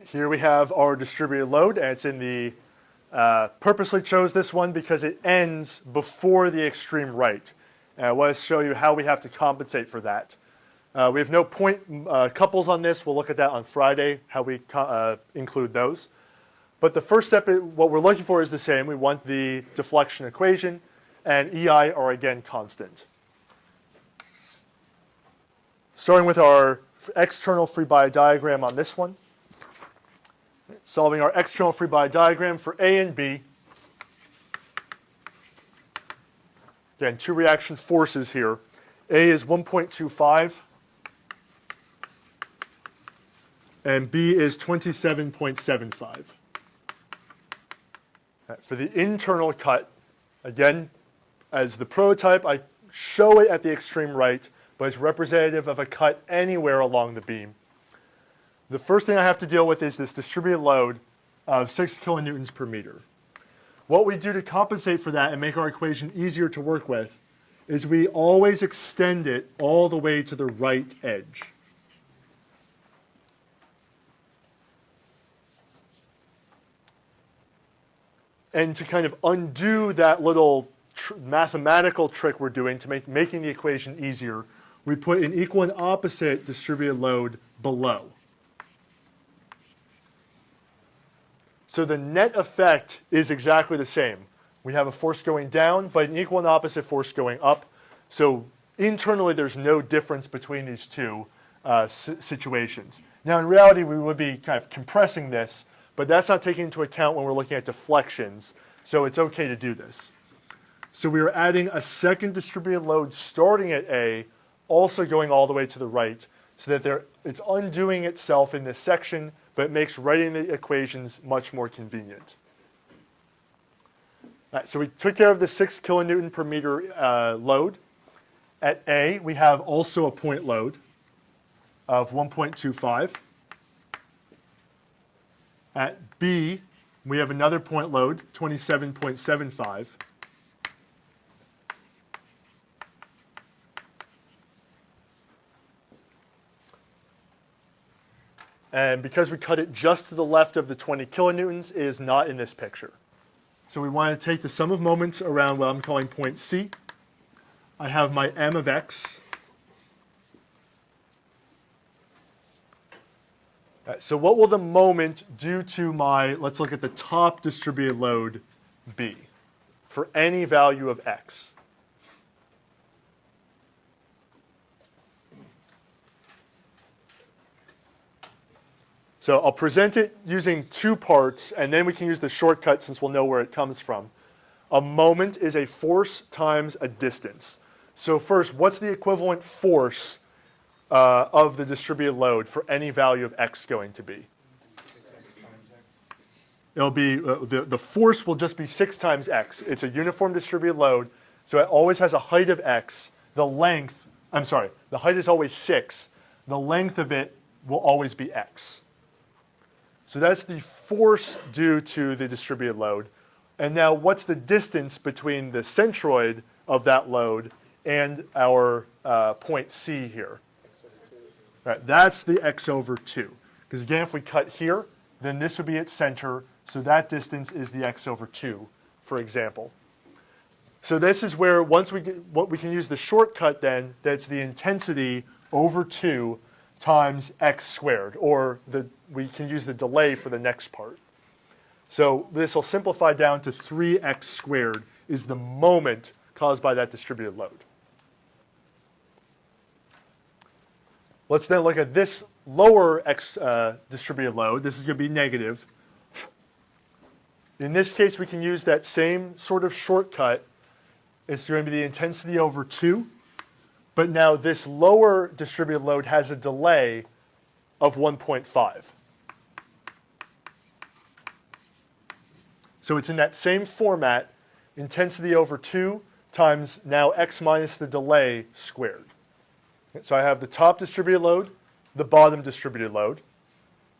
Here we have our distributed load, and it's in the, purposely chose this one because it ends before the extreme right. And I want to show you how we have to compensate for that. We have no point couples on this. We'll look at that on Friday, how we include those. But the first step, what we're looking for is the same. We want the deflection equation, and EI are again constant. Starting with our external free body diagram on this one. Solving our external free body diagram for A and B. Again, two reaction forces here. A is 1.25, and B is 27.75. For the internal cut, again, as the prototype, I show it at the extreme right, but it's representative of a cut anywhere along the beam. The first thing I have to deal with is this distributed load of 6 kilonewtons per meter. What we do to compensate for that and make our equation easier to work with is we always extend it all the way to the right edge. And to kind of undo that little mathematical trick we're doing to making the equation easier, we put an equal and opposite distributed load below. So the net effect is exactly the same. We have a force going down, but an equal and opposite force going up. So internally, there's no difference between these two situations. Now, in reality, we would be kind of compressing this, but that's not taken into account when we're looking at deflections. So it's okay to do this. So we are adding a second distributed load starting at A, also going all the way to the right, so that it's undoing itself in this section, but it makes writing the equations much more convenient. All right, so we took care of the 6 kilonewton per meter load. At A, we have also a point load of 1.25. At B, we have another point load, 27.75. And because we cut it just to the left of the 20 kilonewtons, it is not in this picture. So we want to take the sum of moments around what I'm calling point C. I have my M of X. Right, so what will the moment do to my, let's look at the top distributed load B for any value of X? So I'll present it using two parts, and then we can use the shortcut since we'll know where it comes from. A moment is a force times a distance. So first, what's the equivalent force of the distributed load for any value of x going to be? It'll be, the force will just be 6 times x. It's a uniform distributed load, so it always has a height of x. The length, the height is always 6. The length of it will always be x. So that's the force due to the distributed load. And now what's the distance between the centroid of that load and our point C here? Right, that's the x over 2. Because again, if we cut here, then this would be its center. So that distance is the x over 2, for example. So this is where once we can use the shortcut then, that's the intensity over 2 times x squared, or we can use the delay for the next part. So this will simplify down to 3x squared is the moment caused by that distributed load. Let's then look at this lower x distributed load. This is going to be negative. In this case, we can use that same sort of shortcut. It's going to be the intensity over 2. But now this lower distributed load has a delay of 1.5. So it's in that same format, intensity over 2 times now x minus the delay squared. So I have the top distributed load, the bottom distributed load.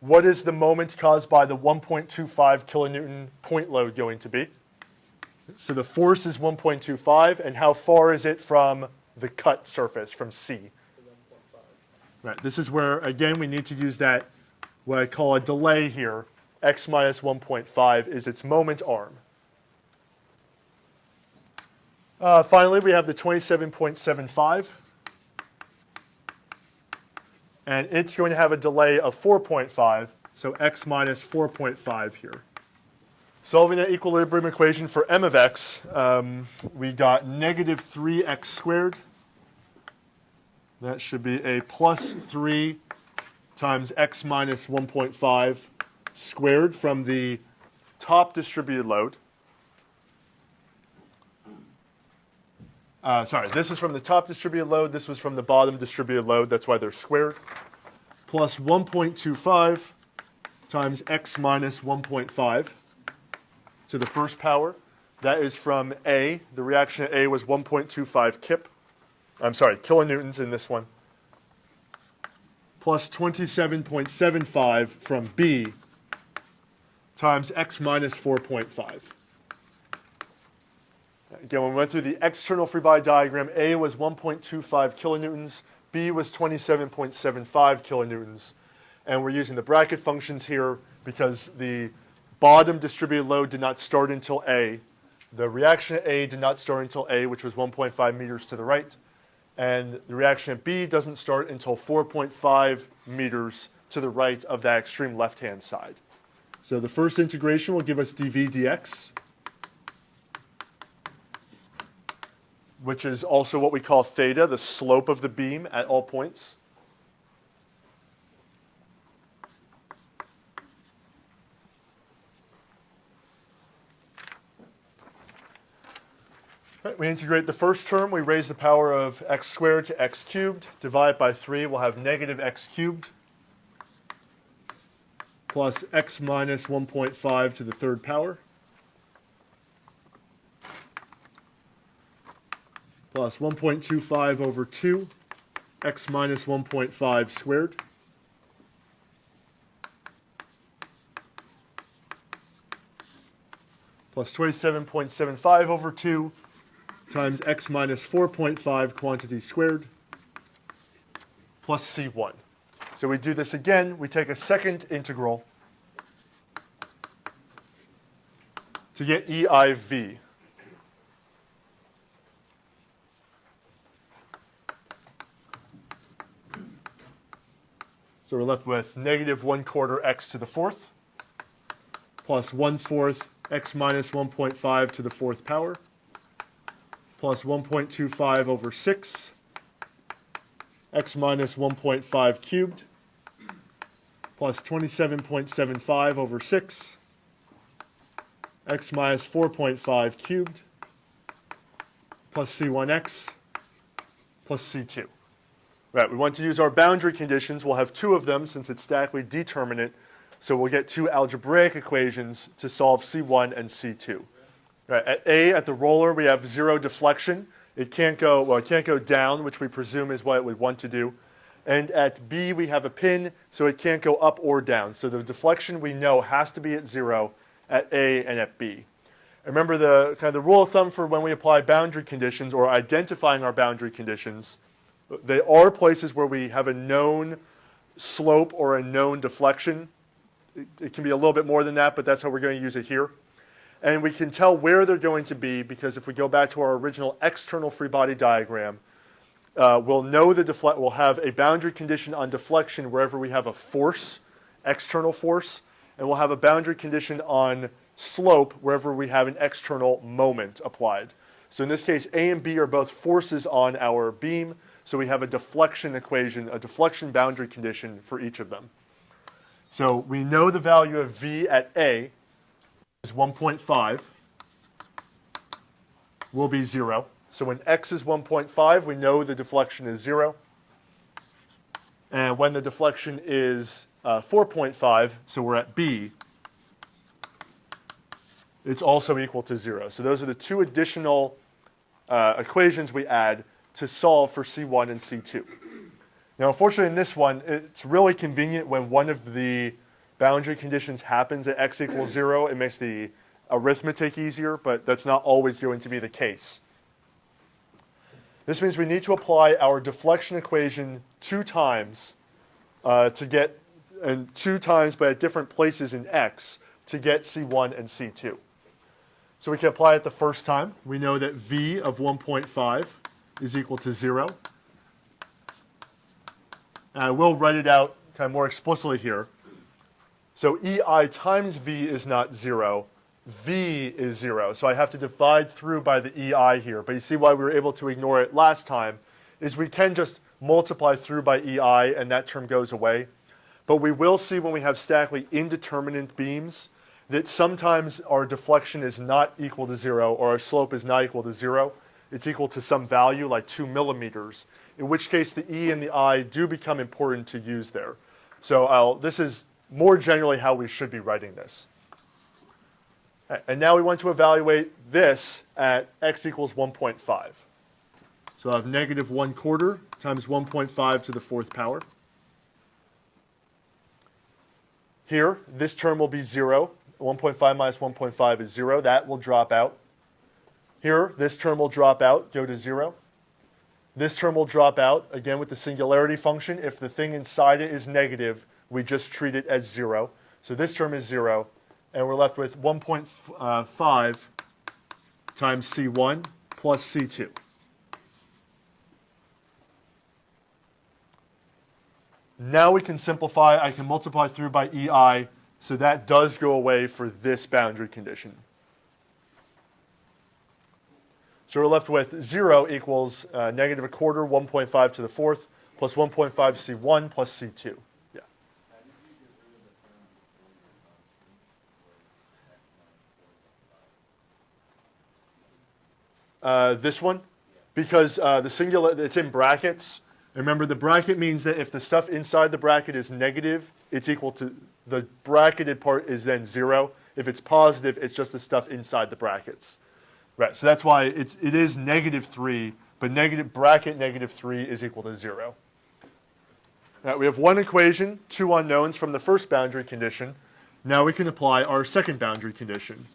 What is the moment caused by the 1.25 kilonewton point load going to be? So the force is 1.25, and how far is it from the cut surface, from C? Right, this is where, again, we need to use that what I call a delay here, x minus 1.5 is its moment arm. Finally, we have the 27.75. And it's going to have a delay of 4.5, so x minus 4.5 here. Solving the equilibrium equation for m of x, we got negative 3x squared. That should be a plus 3 times x minus 1.5 squared from the top distributed load. Sorry, this is from the top distributed load. This was from the bottom distributed load. That's why they're squared. Plus 1.25 times x minus 1.5 to the first power. That is from A. The reaction at A was 1.25 kilonewtons in this one. Plus 27.75 from B times x minus 4.5. Again, when we went through the external free body diagram, A was 1.25 kilonewtons, B was 27.75 kilonewtons. And we're using the bracket functions here because the bottom distributed load did not start until A. The reaction at A did not start until A, which was 1.5 meters to the right. And the reaction at B doesn't start until 4.5 meters to the right of that extreme left-hand side. So the first integration will give us dV dx, which is also what we call theta, the slope of the beam at all points. Right, we integrate the first term. We raise the power of x squared to x cubed. Divide by 3, we'll have negative x cubed plus x minus 1.5 to the third power, plus 1.25 over 2, x minus 1.5 squared, plus 27.75 over 2 times x minus 4.5 quantity squared, plus C1. So we do this again. We take a second integral to get EIV. So we're left with negative 1/4 x to the fourth, plus 1/4 x minus 1.5 to the fourth power, plus 1.25 over 6, x minus 1.5 cubed, plus 27.75 over 6, x minus 4.5 cubed, plus C1x, plus C2. Right, we want to use our boundary conditions. We'll have two of them since it's statically determinate. So we'll get two algebraic equations to solve C1 and C2. Right, at A, at the roller, we have zero deflection. It can't go down, which we presume is what it would want to do. And at B, we have a pin, so it can't go up or down. So the deflection we know has to be at 0 at A and at B. And remember the rule of thumb for when we apply boundary conditions or identifying our boundary conditions. There are places where we have a known slope or a known deflection. It can be a little bit more than that, but that's how we're going to use it here. And we can tell where they're going to be because if we go back to our original external free body diagram, we'll know we'll have a boundary condition on deflection wherever we have a force, external force, and we'll have a boundary condition on slope wherever we have an external moment applied. So in this case, A and B are both forces on our beam, so we have a deflection equation, a deflection boundary condition for each of them. So we know the value of V at A is 1.5, will be 0. So when x is 1.5, we know the deflection is 0. And when the deflection is 4.5, so we're at B, it's also equal to 0. So those are the two additional equations we add to solve for C1 and C2. Now, unfortunately, in this one, it's really convenient when one of the boundary conditions happens at x equals 0. It makes the arithmetic easier, but that's not always going to be the case. This means we need to apply our deflection equation 2 times to get and 2 times, but at different places in x to get C1 and C2. So we can apply it the first time. We know that V of 1.5 is equal to 0. And I will write it out kind of more explicitly here. So EI times V is not 0. V is 0. So I have to divide through by the EI here. But you see why we were able to ignore it last time is we can just multiply through by EI and that term goes away. But we will see when we have statically indeterminate beams that sometimes our deflection is not equal to 0 or our slope is not equal to 0. It's equal to some value like 2 millimeters, in which case the E and the I do become important to use there. So this is more generally how we should be writing this. And now we want to evaluate this at x equals 1.5. So I have negative 1/4 times 1.5 to the 4th power. Here, this term will be 0. 1.5 minus 1.5 is 0. That will drop out. Here, this term will drop out, go to 0. This term will drop out, again with the singularity function. If the thing inside it is negative, we just treat it as 0. So this term is 0. And we're left with 1.5 times C1 plus C2. Now we can simplify. I can multiply through by EI, so that does go away for this boundary condition. So we're left with 0 equals negative 1/4, 1.5 to the 4th, plus 1.5 C1 plus C2. This one, because the singular, it's in brackets. Remember, the bracket means that if the stuff inside the bracket is negative, it's equal to, the bracketed part is then 0. If it's positive, it's just the stuff inside the brackets. Right, so that's why it is negative 3, but bracket negative 3 is equal to 0. All right, we have one equation, 2 unknowns from the first boundary condition. Now we can apply our second boundary condition.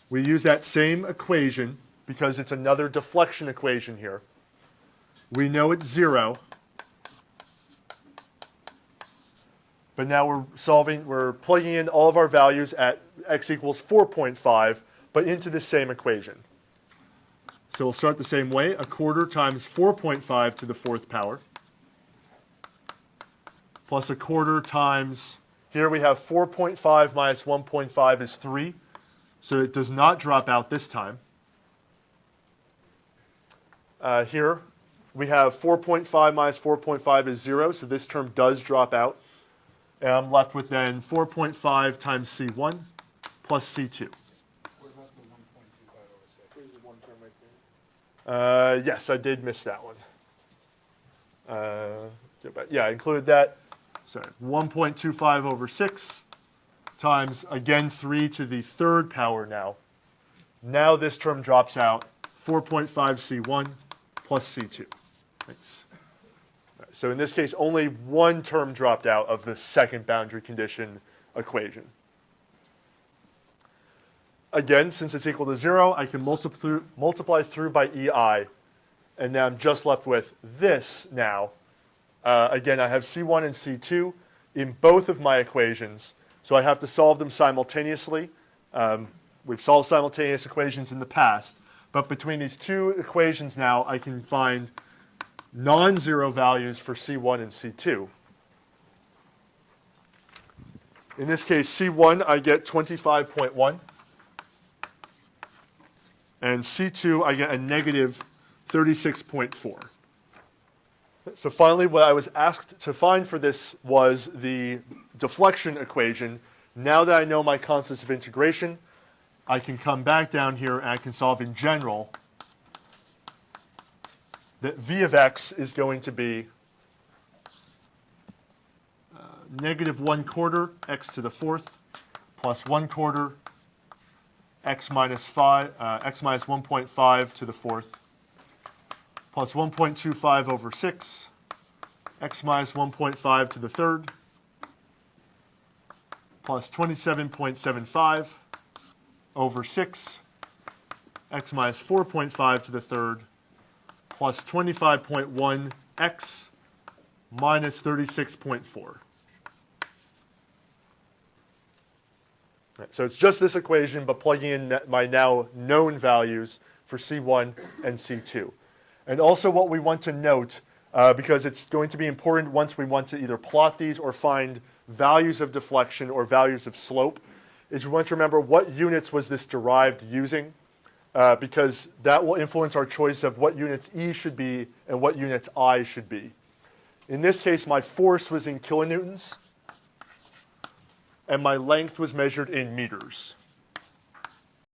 We use that same equation because it's another deflection equation here. We know it's 0. But now we're plugging in all of our values at x equals 4.5, but into the same equation. So we'll start the same way, 1/4 times 4.5 to the 4th power, plus 1/4 times, here we have 4.5 minus 1.5 is 3, so it does not drop out this time. Here we have 4.5 minus 4.5 is 0, so this term does drop out. And I'm left with then 4.5 times C1 plus C2. What about the 1.25 over 6? There's one term right there. Yes, I did miss that one. Yeah, I included that. Sorry, 1.25 over 6 times, again, 3 to the 3rd power now. Now this term drops out, 4.5 C1 plus C2. Thanks. Right, so in this case, only one term dropped out of the second boundary condition equation. Again, since it's equal to 0, I can multiply through by EI, and now I'm just left with this now. Again, I have C1 and C2 in both of my equations, so I have to solve them simultaneously. We've solved simultaneous equations in the past, but between these two equations now, I can find non-zero values for C1 and C2. In this case, C1, I get 25.1. And C2, I get a negative 36.4. So finally, what I was asked to find for this was the deflection equation. Now that I know my constants of integration, I can come back down here and I can solve in general that v of x is going to be negative 1/4 x to the 4th plus 1/4 x minus 1.5 to the 4th plus 1.25 over 6 x minus 1.5 to the 3rd plus 27.75 over 6 x minus 4.5 to the 3rd plus 25.1 x minus 36.4. So it's just this equation, but plugging in my now known values for C1 and C2. And also what we want to note, because it's going to be important once we want to either plot these or find values of deflection or values of slope, is we want to remember what units was this derived using, because that will influence our choice of what units E should be and what units I should be. In this case, my force was in kilonewtons, and my length was measured in meters.